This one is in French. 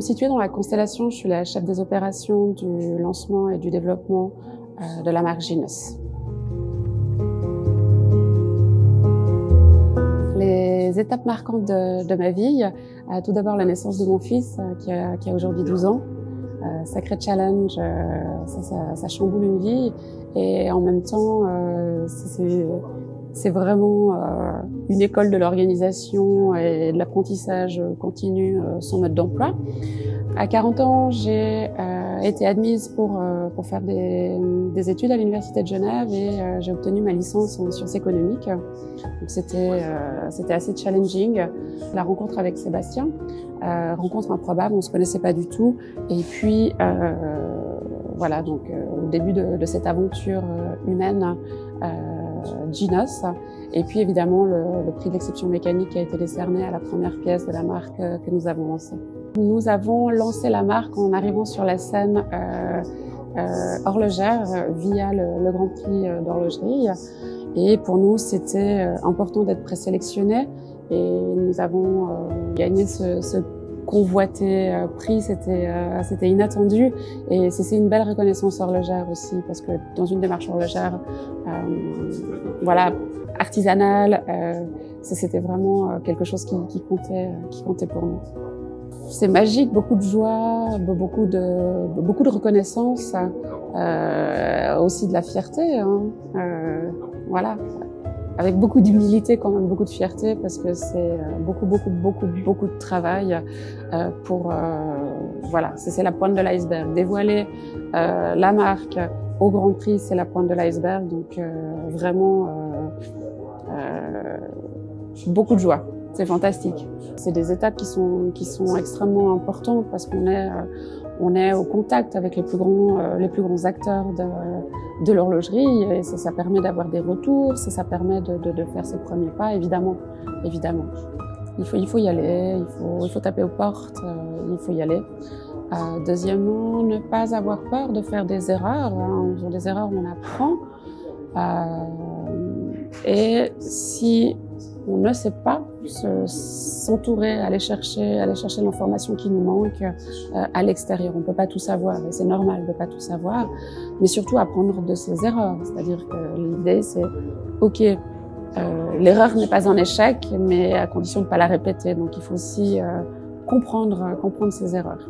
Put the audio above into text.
situer dans la constellation, je suis la chef des opérations du lancement et du développement de la marque Gines. Les étapes marquantes de ma vie, tout d'abord la naissance de mon fils qui a aujourd'hui 12 ans. Sacré challenge, ça chamboule une vie et en même temps c'est vraiment une école de l'organisation et de l'apprentissage continu, son mode d'emploi. À 40 ans, j'ai été admise pour faire des études à l'Université de Genève et j'ai obtenu ma licence en sciences économiques. Donc c'était assez challenging. La rencontre avec Sébastien, rencontre improbable, on se connaissait pas du tout. Et puis voilà, donc au début de cette aventure humaine, Gines, et puis évidemment le prix d'exception mécanique qui a été décerné à la première pièce de la marque que nous avons lancée. Nous avons lancé la marque en arrivant sur la scène horlogère via le Grand Prix d'horlogerie. Et pour nous, c'était important d'être présélectionnés et nous avons gagné ce convoité prix, c'était inattendu et c'est une belle reconnaissance horlogère aussi parce que dans une démarche horlogère voilà, artisanale, c'était vraiment quelque chose qui comptait pour nous. C'est magique, beaucoup de joie, beaucoup de reconnaissance, aussi de la fierté, hein. Voilà, avec beaucoup d'humilité quand même, beaucoup de fierté parce que c'est beaucoup de travail pour voilà, c'est la pointe de l'iceberg. Dévoiler la marque au Grand Prix, c'est la pointe de l'iceberg, donc vraiment beaucoup de joie. C'est fantastique. C'est des étapes qui sont extrêmement importantes parce qu'on est au contact avec les plus grands acteurs de l'horlogerie et ça permet d'avoir des retours, ça permet de faire ses premiers pas, évidemment. Il faut y aller, il faut taper aux portes, il faut y aller. Deuxièmement, ne pas avoir peur de faire des erreurs. Hein. Sur des erreurs, on apprend. Et si on ne sait pas, s'entourer, aller chercher l'information qui nous manque à l'extérieur. On ne peut pas tout savoir et c'est normal de ne pas tout savoir, mais surtout apprendre de ses erreurs. C'est-à-dire que l'idée c'est, ok, l'erreur n'est pas un échec, mais à condition de ne pas la répéter. Donc il faut aussi comprendre ses erreurs.